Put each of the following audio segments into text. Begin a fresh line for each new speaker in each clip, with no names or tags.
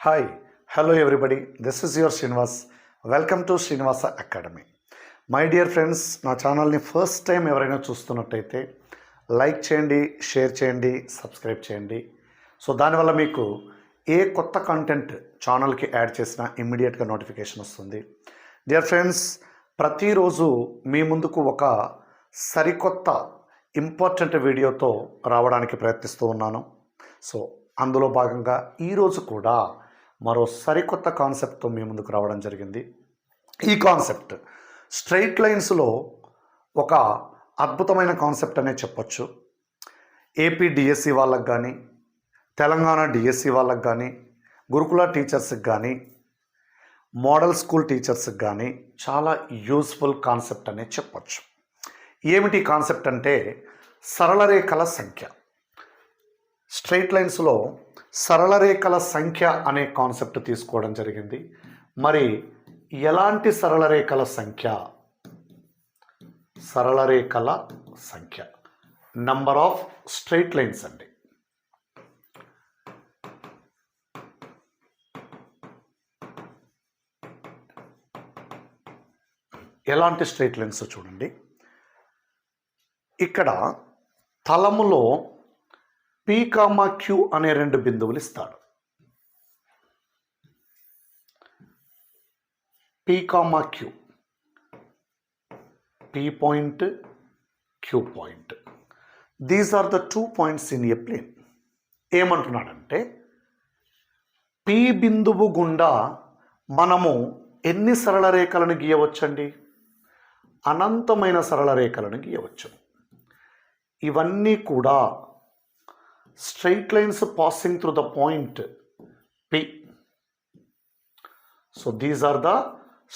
Hi, hello everybody. This is your Srinivas. Welcome to Srinivasa Academy. My dear friends, నా ఛానల్ని first time ఎవరైనా చూస్తున్నట్టయితే like చేయండి, share చేయండి, సబ్స్క్రైబ్ చేయండి. సో దానివల్ల మీకు ఏ కొత్త కంటెంట్ ఛానల్కి యాడ్ చేసినా ఇమ్మీడియట్గా నోటిఫికేషన్ వస్తుంది. డియర్ ఫ్రెండ్స్, ప్రతిరోజు మీ ముందుకు ఒక సరికొత్త ఇంపార్టెంట్ వీడియోతో రావడానికి ప్రయత్నిస్తూ ఉన్నాను. సో అందులో భాగంగా ఈరోజు కూడా మరో సరికొత్త కాన్సెప్ట్తో మీ ముందుకు రావడం జరిగింది. ఈ కాన్సెప్ట్ స్ట్రైట్ లైన్స్లో ఒక అద్భుతమైన కాన్సెప్ట్ అనే చెప్పొచ్చు. ఏపీ డిఎస్సి వాళ్ళకు కానీ, తెలంగాణ డిఎస్సి వాళ్ళకు కానీ, గురుకుల టీచర్స్కి కానీ, మోడల్ స్కూల్ టీచర్స్కి కానీ చాలా యూస్ఫుల్ కాన్సెప్ట్ అనే చెప్పొచ్చు. ఏమిటి కాన్సెప్ట్ అంటే సరళ రేఖల సంఖ్య. స్ట్రైట్ లైన్స్లో సరళ రేఖల సంఖ్య అనే కాన్సెప్ట్ తీసుకోవడం జరిగింది. మరి ఎలాంటి సరళ రేఖల సంఖ్య? సరళ రేఖల సంఖ్య, నంబర్ ఆఫ్ స్ట్రైట్ లైన్స్ అండి. ఎలాంటి స్ట్రైట్ లైన్స్ చూడండి. ఇక్కడ తలములో P, Q అనే రెండు బిందువులు ఇస్తాడు. P, Q, P point, Q point. These are the 2 points in a plane. ఏమంటున్నాడంటే P బిందువు గుండా మనము ఎన్ని సరళ రేఖలను గీయవచ్చండి? అనంతమైన సరళ రేఖలను గీయవచ్చు. ఇవన్నీ కూడా straight lines passing through the point P. So these are the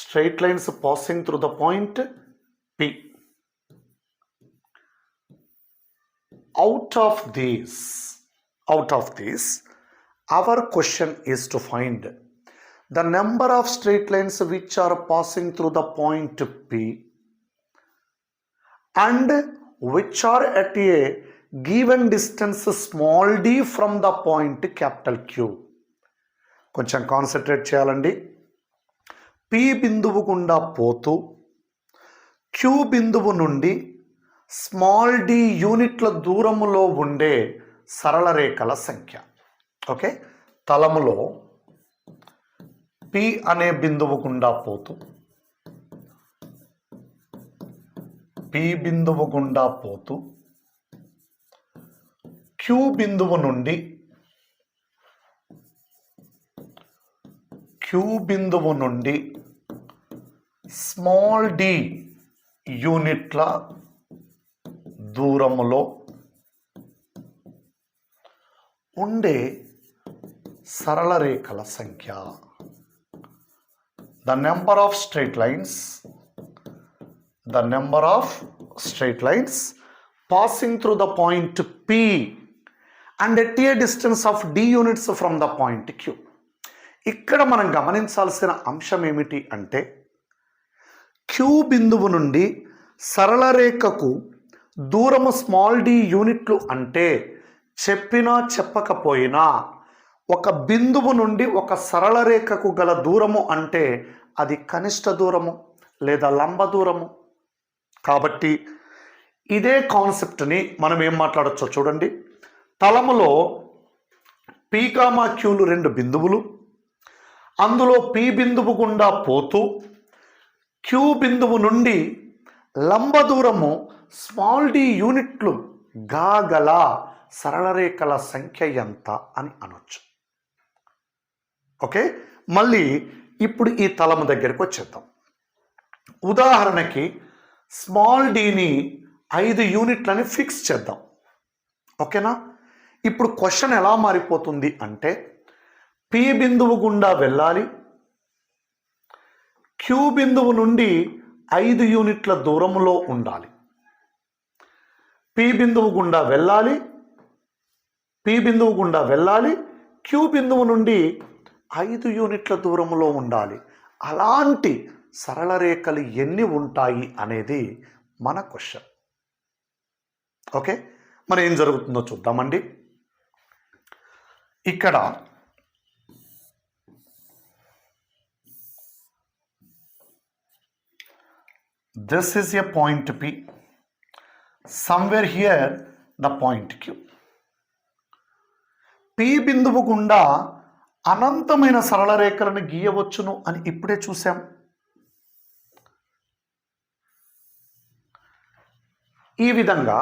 straight lines passing through the point P. Out of these, our question is to find the number of straight lines which are passing through the point P and which are at a given distance small d from the point capital Q. కొంచెం concentrate చేయాలండి. P బిందువు గుండా పోతూ Q బిందువు నుండి small d యూనిట్ల దూరములో ఉండే సరళ రేఖల సంఖ్య. ఓకే, తలములో P అనే బిందువు గుండా పోతూ P బిందువు గుండా పోతూ Q బిందువు నుండి స్మాల్ d యూనిట్ల దూరములో ఉండే సరళ రేఖల సంఖ్య. The number of straight lines passing through the point P and at a distance of d units from the point Q. ఇక్కడ మనం గమనించాల్సిన అంశం ఏమిటి అంటే Q బిందువు నుండి సరళ రేఖకు దూరము స్మాల్ d యూనిట్లు అంటే చెప్పినా చెప్పకపోయినా ఒక బిందువు నుండి ఒక సరళ రేఖకు గల దూరము అంటే అది కనిష్ట దూరము లేదా లంబ దూరము. కాబట్టి ఇదే కాన్సెప్ట్ని మనం ఏం మాట్లాడచ్చో చూడండి. తలములో P, Qలు రెండు బిందువులు, అందులో P బిందువు గుండా పోతూ Q బిందువు నుండి లంబ దూరము స్మాల్ d యూనిట్లు గల సరళ రేఖల సంఖ్య ఎంత అని అనొచ్చు. ఓకే, మళ్ళీ ఇప్పుడు ఈ తలము దగ్గరికి వచ్చేద్దాం. ఉదాహరణకి స్మాల్ dని 5 యూనిట్లని ఫిక్స్ చేద్దాం. ఓకేనా? ఇప్పుడు క్వశ్చన్ ఎలా మారిపోతుంది అంటే P బిందువు గుండా వెళ్ళాలి, Q బిందువు నుండి 5 యూనిట్ల దూరములో ఉండాలి. P బిందువు గుండా వెళ్ళాలి, Q బిందువు నుండి 5 యూనిట్ల దూరములో ఉండాలి. అలాంటి సరళ రేఖలు ఎన్ని ఉంటాయి అనేది మన క్వశ్చన్. ఓకే, మరి ఏం జరుగుతుందో చూద్దామండి. ఇక్కడ this is a point P. Somewhere here the point Q. P బిందువు గుండా అనంతమైన సరళ రేఖలను గీయవచ్చును అని ఇప్పుడే చూసాం. ఈ విధంగా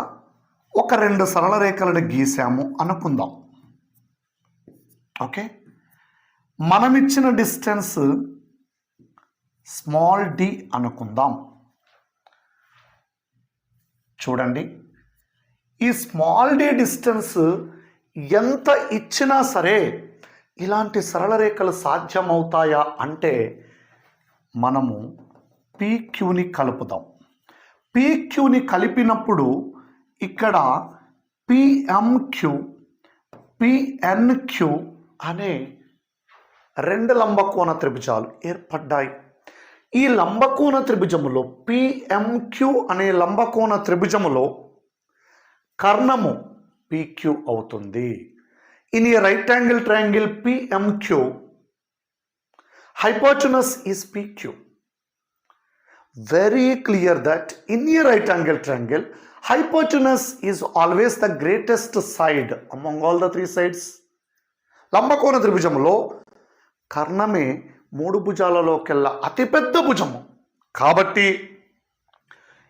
ఒక 2 సరళ రేఖలను గీసాము అనుకుందాం. ఓకే, మనం ఇచ్చిన డిస్టెన్స్ స్మాల్ d అనుకుందాం. చూడండి, ఈ స్మాల్ d డిస్టెన్స్ ఎంత ఇచ్చినా సరే ఇలాంటి సరళ రేఖలు సాధ్యమవుతాయా అంటే మనము PQని కలుపుదాం. PQని కలిపినప్పుడు ఇక్కడ PMQ, PNQ అనే 2 లంబకోణ త్రిభుజాలు ఏర్పడ్డాయి. ఈ లంబకోణ త్రిభుజములో PMQ అనే లంబకోణ త్రిభుజములో కర్ణము PQ అవుతుంది. In a right angle triangle PMQ, hypotenuse is PQ. Very clear that in a right angle triangle, hypotenuse is always the greatest side among all the 3 sides. లంబకోణ త్రిభుజములో కర్ణమే 3 భుజాలలోకెల్లా అతిపెద్ద భుజము. కాబట్టి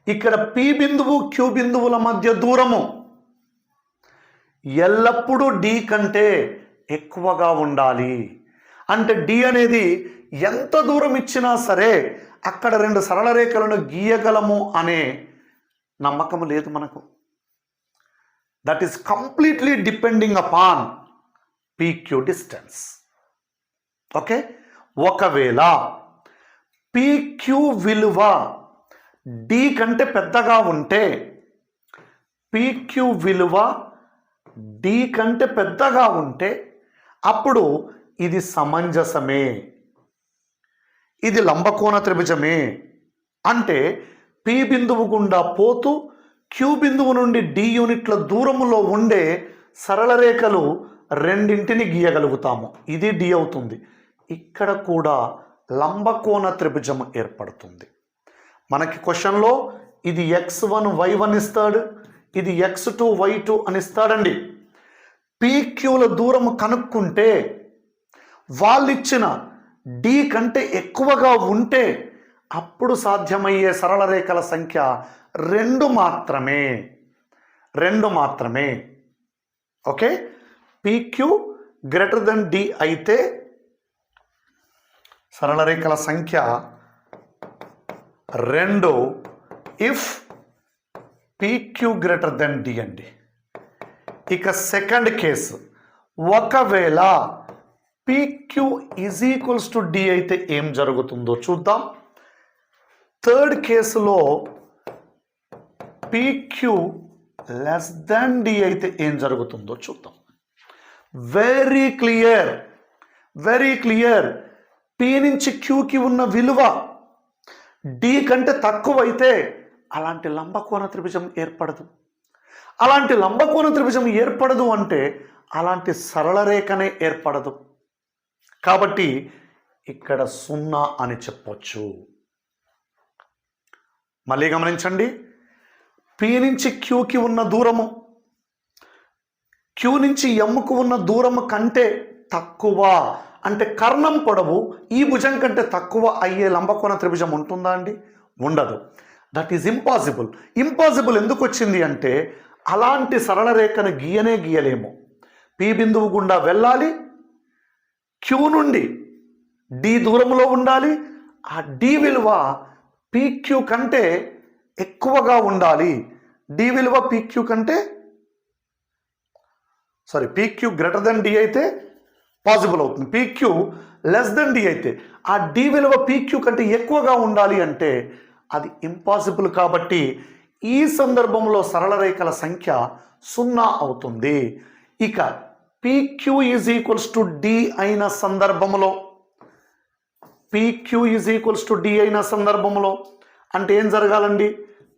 ఇక్కడ P బిందువు Q బిందువుల మధ్య దూరము ఎల్లప్పుడూ D కంటే ఎక్కువగా ఉండాలి. అంటే D అనేది ఎంత దూరం ఇచ్చినా సరే అక్కడ 2 సరళ రేఖలను గీయగలము అనే నమ్మకం లేదు మనకు. That is completely depending upon PQ distance. Okay, ఒకవేళ PQ విలువ D కంటే పెద్దగా ఉంటే, PQ విలువ D కంటే పెద్దగా ఉంటే అప్పుడు ఇది సమంజసమే, ఇది లంబకోణ త్రిభుజమే. అంటే P బిందువు గుండా పోతూ Q బిందువు నుండి D యూనిట్ల దూరములో ఉండే సరళ రేఖలు రెండింటిని గీయగలుగుతాము. ఇది D అవుతుంది. ఇక్కడ కూడా లంబకోణ త్రిభుజం ఏర్పడుతుంది. మనకి క్వశ్చన్లో ఇది x1 y1 ఇస్తాడు, ఇది x2 y2 అని ఇస్తాడండి. PQల దూరము కనుక్కుంటే వాళ్ళు ఇచ్చిన D కంటే ఎక్కువగా ఉంటే అప్పుడు సాధ్యమయ్యే సరళ రేఖల సంఖ్య 2 మాత్రమే. Okay, PQ greater than D అయితే సరళ రేఖల సంఖ్య 2 if PQ greater than D అండి. ఇక సెకండ్ కేసు, ఒకవేళ PQ is equals to D అయితే ఏం జరుగుతుందో చూద్దాం. థర్డ్ కేసులో PQ లెస్ దాన్ D అయితే ఏం జరుగుతుందో చూద్దాం. Very clear. P నుంచి Qకి ఉన్న విలువ D కంటే తక్కువైతే అలాంటి లంబకోణ త్రిభుజం ఏర్పడదు. అలాంటి లంబకోణ త్రిభుజం ఏర్పడదు అంటే అలాంటి సరళ రేఖనే ఏర్పడదు. కాబట్టి ఇక్కడ 0 అని చెప్పొచ్చు. మళ్ళీ గమనించండి, P నుంచి Qకి ఉన్న దూరము Q నుంచి Mకు ఉన్న దూరము కంటే తక్కువ అంటే కర్ణం పొడవు ఈ భుజం కంటే తక్కువ అయ్యే లంబకోణ త్రిభుజం ఉంటుందా అండి? ఉండదు. That is impossible. ఎందుకు వచ్చింది అంటే అలాంటి సరళ రేఖను గీయలేము. P బిందువు గుండా వెళ్ళాలి, Q నుండి D దూరంలో ఉండాలి, ఆ D విలువ PQ కంటే ఎక్కువగా ఉండాలి. D విలువ PQ గ్రేటర్ దెన్ D అయితే పాసిబుల్ అవుతుంది. PQ లెస్ దెన్ D అయితే ఆ D విలువ PQ కంటే ఎక్కువగా ఉండాలి అంటే అది ఇంపాసిబుల్. కాబట్టి ఈ సందర్భంలో సరళ రేఖల సంఖ్య 0 అవుతుంది. ఇక PQ is equals to D అయిన సందర్భంలో అంటే ఏం జరగాలండి?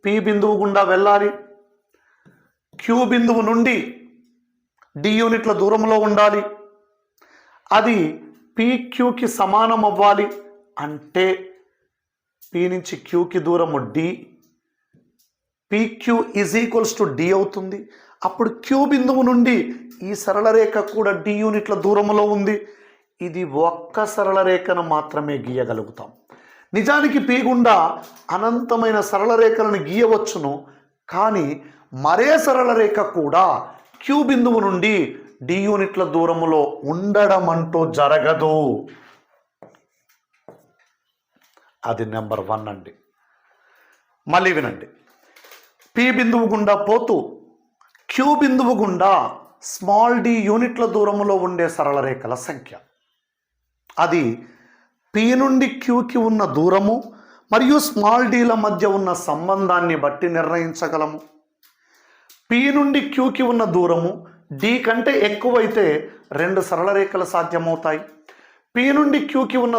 P బిందువు గుండా వెళ్ళాలి, Q బిందువు నుండి D యూనిట్ల దూరంలో ఉండాలి, అది PQకి సమానం అవ్వాలి. అంటే పి నుంచి క్యూకి దూరము d, PQ is equals to d అవుతుంది. అప్పుడు క్యూ బిందువు నుండి ఈ సరళ రేఖ కూడా డి యూనిట్ల దూరంలో ఉంది. ఇది ఒక్క సరళ రేఖను మాత్రమే గీయగలుగుతాం. నిజానికి పి గుండా అనంతమైన సరళ రేఖలను గీయవచ్చును, కానీ మరే సరళ రేఖ కూడా క్యూ బిందువు నుండి డి యూనిట్ల దూరములో ఉండడం అంటూ జరగదు. అది నెంబర్ 1 అండి. మళ్ళీ వినండి, పి బిందువు గుండా పోతూ క్యూ బిందువు గుండా స్మాల్ డి యూనిట్ల దూరములో ఉండే సరళ రేఖల సంఖ్య. అది పి నుండి క్యూకి ఉన్న దూరము మరియు స్మాల్ డీల మధ్య ఉన్న సంబంధాన్ని బట్టి నిర్ణయించగలము. పి నుండి క్యూకి ఉన్న దూరము డి కంటే ఎక్కువైతే 2 సరళ రేఖలు సాధ్యమవుతాయి. పి నుండి క్యూకి ఉన్న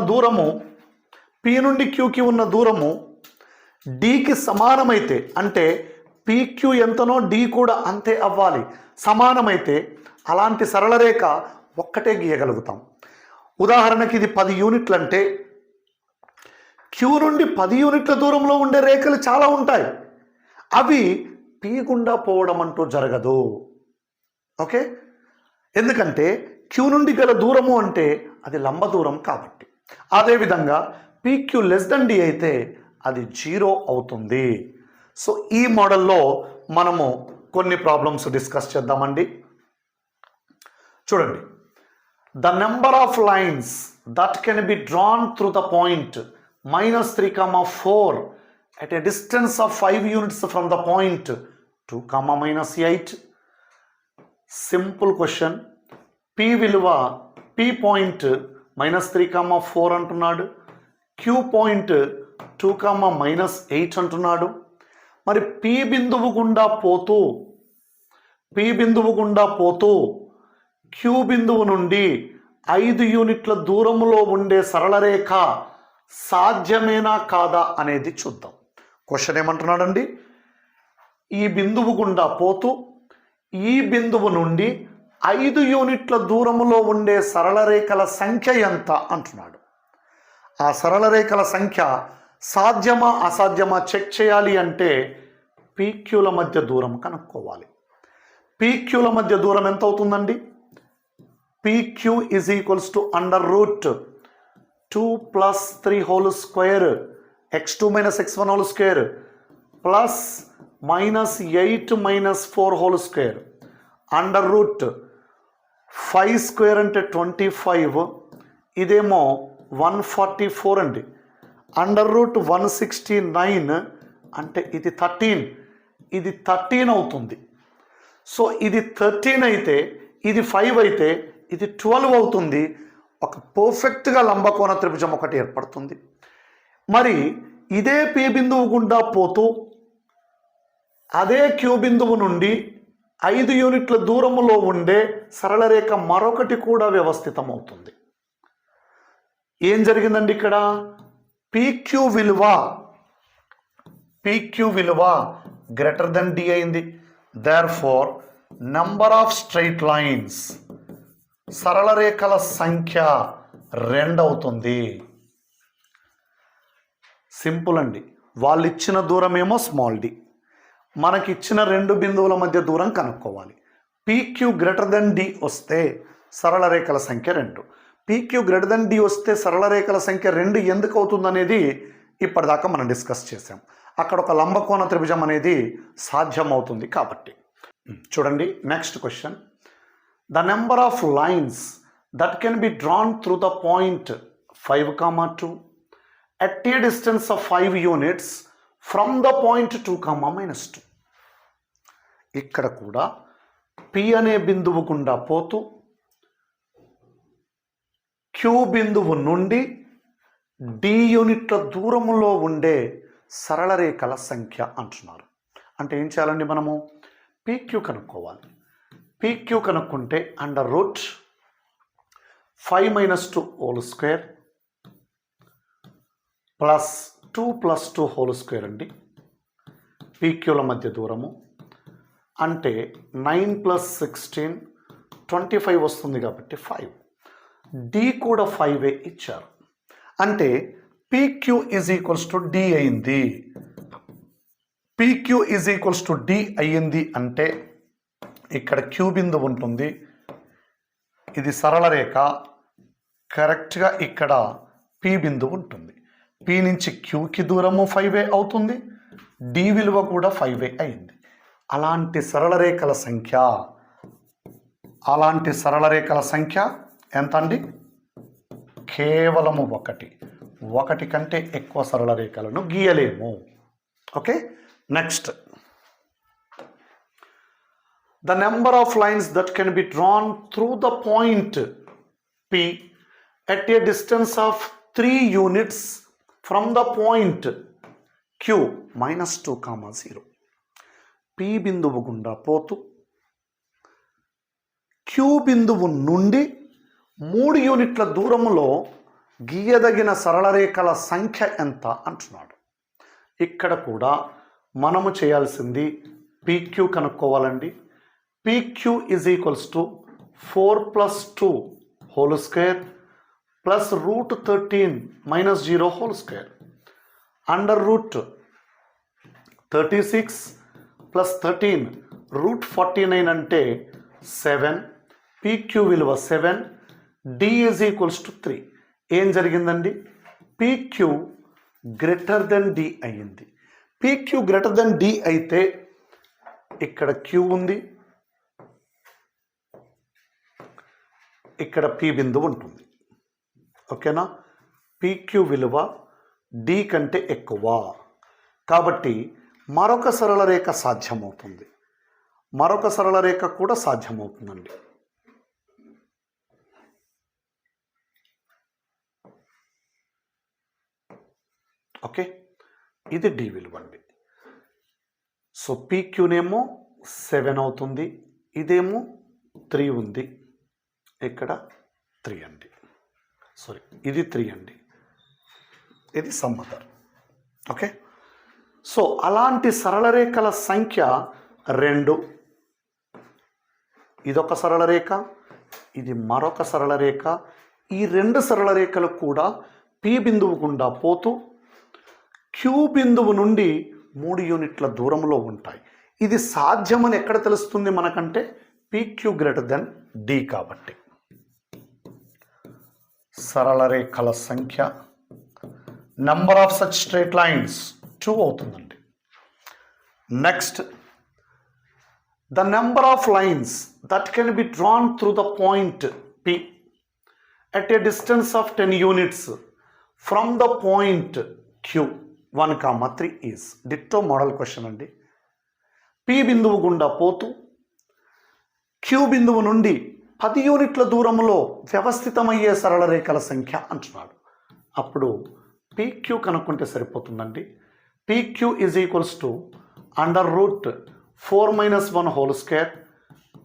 దూరము డికి సమానమైతే, అంటే పిక్యూ ఎంతనో డి కూడా అంతే అవ్వాలి, సమానమైతే అలాంటి సరళ రేఖ ఒక్కటే గీయగలుగుతాం. ఉదాహరణకి ఇది 10 యూనిట్లు అంటే క్యూ నుండి 10 యూనిట్ల దూరంలో ఉండే రేఖలు చాలా ఉంటాయి. అవి పి గుండా పోవడం అంటూ జరగదు. ఓకే, ఎందుకంటే క్యూ నుండి గల దూరము అంటే అది లంబ దూరం కాబట్టి. అదేవిధంగా పిక్యూ లెస్ దెన్ డి అయితే అది 0 అవుతుంది. సో ఈ మోడల్లో మనము కొన్ని ప్రాబ్లమ్స్ డిస్కస్ చేద్దామండి. చూడండి, the number of lines that can be drawn through the point -3, 4 at a distance of 5 units from the point 2, -8. Simple question. P విలువ పి పాయింట్ -3, 4 అంటున్నాడు, క్యూ పాయింట్ 2, -8 అంటున్నాడు. మరి పి బిందువు గుండా పోతూ క్యూ బిందువు నుండి 5 యూనిట్ల దూరములో ఉండే సరళ రేఖ సాధ్యమేనా కాదా అనేది చూద్దాం. క్వశ్చన్ ఏమంటున్నాడండి, ఈ బిందువు గుండా పోతూ ఈ బిందువు నుండి 5 యూనిట్ల దూరములో ఉండే సరళ రేఖల సంఖ్య ఎంత అంటున్నాడు. ఆ సరళ రేఖల సంఖ్య సాధ్యమా అసాధ్యమా చెక్ చేయాలి అంటే పీక్యూల మధ్య దూరం కనుక్కోవాలి. పీక్యూల మధ్య దూరం ఎంత అవుతుందండి? PQ is equals to √2 + 3 whole square x2 - x1 whole square plus -8 - 4 whole square √5 square అంటే 25, ఇదేమో 144 అండి. √169 అంటే ఇది 13, ఇది 13 అవుతుంది. సో ఇది 13 అయితే, ఇది 5 అయితే ఇది 12 అవుతుంది. ఒక పర్ఫెక్ట్గా లంబకోణ త్రిభుజం ఒకటి ఏర్పడుతుంది. మరి ఇదే పి బిందువు గుండా పోతూ అదే క్యూ బిందువు నుండి 5 యూనిట్ల దూరములో ఉండే సరళ రేఖ మరొకటి కూడా వ్యవస్థితం అవుతుంది. ఏం జరిగిందండి ఇక్కడ? పీక్యూ విలువ గ్రేటర్ దెన్ డి అయింది. Therefore number of straight lines, సరళ రేఖల సంఖ్య 2 అవుతుంది. సింపుల్ అండి. వాళ్ళు ఇచ్చిన దూరం ఏమో స్మాల్ డి, మనకిచ్చిన 2 బిందువుల మధ్య దూరం కనుక్కోవాలి. పీక్యూ గ్రేటర్ దెన్ డి వస్తే సరళ రేఖల సంఖ్య 2. పీక్యూ గ్రేటర్ దెన్ డి వస్తే సరళ రేఖల సంఖ్య 2 ఎందుకు అవుతుందనేది ఇప్పటిదాకా మనం డిస్కస్ చేసాం. అక్కడ ఒక లంబకోణ త్రిభుజం అనేది సాధ్యమవుతుంది కాబట్టి. చూడండి next question. The number of lines that can be drawn through the point 5, 2 at a distance of 5 units from the point 2, -2. ఇక్కడ కూడా పి అనే బిందువు గుండా పోతూ క్యూ బిందువు నుండి డి యూనిట్ల దూరములో ఉండే సరళ రేఖల సంఖ్య అంటున్నారు. అంటే ఏం చేయాలండి? మనము పీక్యూ కనుక్కోవాలి. పీక్యూ కనుక్కుంటే √5 - 2 whole square plus 2 + 2 whole square అండి. పీక్యూల మధ్య దూరము అంటే 9 + 16 25 వస్తుంది కాబట్టి 5. డి కూడా 5 ఇచ్చారు. అంటే PQ is equals to D అయింది. PQ is equals to D అయ్యింది అంటే ఇక్కడ Q బిందువు ఉంటుంది, ఇది సరళ రేఖ, కరెక్ట్గా ఇక్కడ P బిందువు ఉంటుంది. P నుంచి Qకి దూరము 5a అవుతుంది, D విలువ కూడా 5a అయింది. అలాంటి సరళ రేఖల సంఖ్య ఎంత అండి? కేవలము ఒకటి కంటే ఎక్కువ సరళ రేఖలను గీయలేము. Okay, next, the number of lines that can be drawn through the point P at a distance of 3 units from the point Q minus 2, 0. P బిందువు గుండా పోతూ Q బిందువు నుండి 3 యూనిట్ల దూరములో గీయదగిన సరళ రేఖల సంఖ్య ఎంత అంటున్నాడు. ఇక్కడ కూడా మనము చేయాల్సింది PQ కనుక్కోవాలండి. PQ is equals to 4 plus 2 whole square plus root 13 minus 0 whole square under root 36 plus 13 root 49 అంటే 7. PQ విలువ 7, D is equals to 3. ఏం జరిగిందండి? PQ గ్రేటర్ దెన్ D అయ్యింది. PQ గ్రేటర్ దెన్ D అయితే ఇక్కడ Q ఉంది, ఇక్కడ P బిందువు ఉంటుంది. ఓకేనా? PQ విలువ D కంటే ఎక్కువ కాబట్టి మరొక సరళ రేఖ సాధ్యమవుతుంది, మరొక సరళ రేఖ కూడా సాధ్యమవుతుందండి. ఓకే, ఇది D విలువ అండి. సో PQనేమో 7 అవుతుంది, ఇదేమో 3 ఉంది, ఇక్కడ 3 అండి, సారీ ఇది 3 అండి, ఇది సమ్మతర్. ఓకే, సో అలాంటి సరళ రేఖల సంఖ్య 2. ఇదొక సరళ రేఖ, ఇది మరొక సరళ రేఖ. ఈ 2 సరళ రేఖలు కూడా P బిందువు గుండా పోతూ Q బిందువు నుండి 3 యూనిట్ల దూరంలో ఉంటాయి. ఇది సాధ్యమని ఎక్కడ తెలుస్తుంది మనకంటే PQ గ్రేటర్ దెన్ D కాబట్టి. సరళ రేఖల సంఖ్య number of such straight lines 2 అవుతుందండి. Next, the number of lines that can be drawn through the point P at a distance of 10 units from the point Q 1, 3 is. Ditto model question అండి. P బిందువు గుండా పోతూ Q బిందువు నుండి 10 యూనిట్ల దూరంలో వ్యవస్థితమయ్యే సరళ రేఖల సంఖ్య అంటున్నాడు. అప్పుడు PQ కనుక్కుంటే సరిపోతుందండి. PQ is equals to under root 4 minus 1 whole square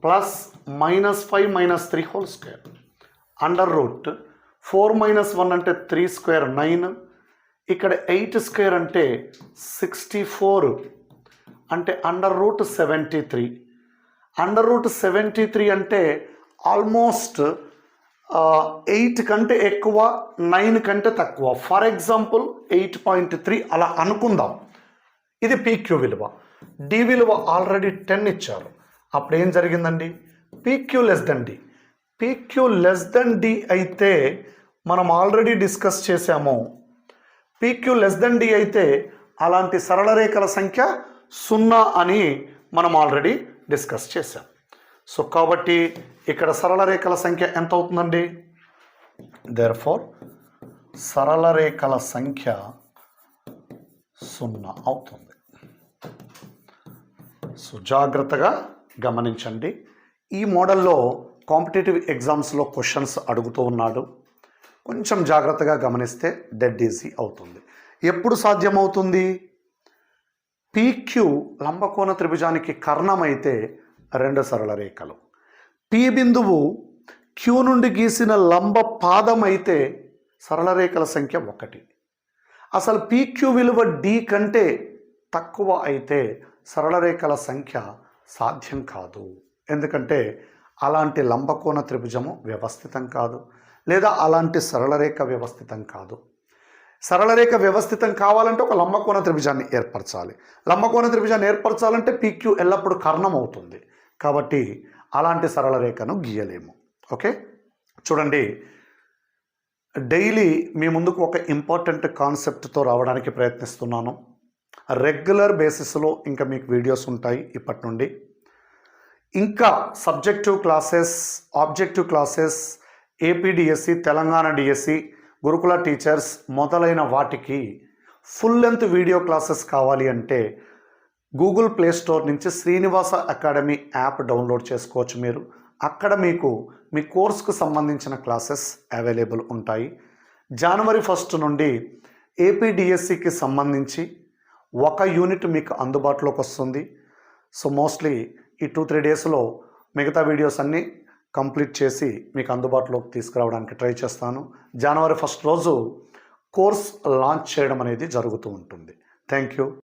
plus -5 minus 3 whole square. Under root 4 minus 1 అంటే 3 square 9, ఇక్కడ 8 square అంటే 64, అంటే అండర్ రూట్ 73. అండర్ రూట్ 73 అంటే ఆల్మోస్ట్ 8 కంటే ఎక్కువ, 9 కంటే తక్కువ. ఫర్ ఎగ్జాంపుల్ 8.3 అలా అనుకుందాం. ఇది PQ విలువ. D విలువ ఆల్రెడీ 10 ఇచ్చారు. అప్పుడు ఏం జరిగిందండి? PQ less than D. PQ less than D అయితే మనం ఆల్రెడీ డిస్కస్ చేసాము. PQ లెస్ దెన్ D అయితే అలాంటి సరళ రేఖల సంఖ్య 0 అని మనం ఆల్రెడీ డిస్కస్ చేసాం. సో కాబట్టి ఇక్కడ సరళ రేఖల సంఖ్య ఎంత అవుతుందండి? దేర్ఫోర్ సరళ రేఖల సంఖ్య 0 అవుతుంది. సో జాగ్రత్తగా గమనించండి. ఈ మోడల్లో కాంపిటేటివ్ ఎగ్జామ్స్లో క్వశ్చన్స్ అడుగుతూ ఉన్నాడు. కొంచెం జాగ్రత్తగా గమనిస్తే డెడ్ ఈజీ అవుతుంది. ఎప్పుడు సాధ్యమవుతుంది? PQ లంబకోణ త్రిభుజానికి కర్ణమైతే 2 సరళ రేఖలు, P బిందువు Q నుండి గీసిన లంబ పాదం అయితే సరళ రేఖల సంఖ్య 1. అసలు PQ విలువ D కంటే తక్కువ అయితే సరళ రేఖల సంఖ్య సాధ్యం కాదు. ఎందుకంటే అలాంటి లంబకోణ త్రిభుజము వ్యవస్థితం కాదు, లేదా అలాంటి సరళ రేఖ వ్యవస్థితం కాదు. సరళరేఖ వ్యవస్థితం కావాలంటే ఒక లంబకోణ త్రిభుజాన్ని ఏర్పరచాలి. లంబకోణ త్రిభుజాన్ని ఏర్పరచాలంటే PQ ఎల్లప్పుడూ కర్ణం అవుతుంది. కాబట్టి అలాంటి సరళరేఖను గీయలేము. ఓకే, చూడండి, డైలీ మీ ముందుకు ఒక ఇంపార్టెంట్ కాన్సెప్ట్తో రావడానికి ప్రయత్నిస్తున్నాను. రెగ్యులర్ బేసిస్లో ఇంకా మీకు వీడియోస్ ఉంటాయి ఇప్పటి నుండి. ఇంకా subjective classes, objective classes, APDSC, Telangana DSC, గురుకుల టీచర్స్ మొదలైన వాటికి ఫుల్ లెంత్ వీడియో క్లాసెస్ కావాలి అంటే గూగుల్ ప్లే స్టోర్ నుంచి శ్రీనివాస అకాడమీ యాప్ డౌన్లోడ్ చేసుకోవచ్చు మీరు. అక్కడ మీకు మీ కోర్సుకు సంబంధించిన క్లాసెస్ అవైలబుల్ ఉంటాయి. జనవరి 1 నుండి APDSCకి సంబంధించి ఒక యూనిట్ మీకు అందుబాటులోకి వస్తుంది. సో మోస్ట్లీ ఈ 2-3 డేస్లో మిగతా వీడియోస్ అన్నీ కంప్లీట్ చేసి మీకు అందుబాటులోకి తీసుకురావడానికి ట్రై చేస్తాను. జనవరి 1 రోజు కోర్స్ లాంచ్ చేయడం అనేది జరుగుతూ ఉంటుంది. Thank you.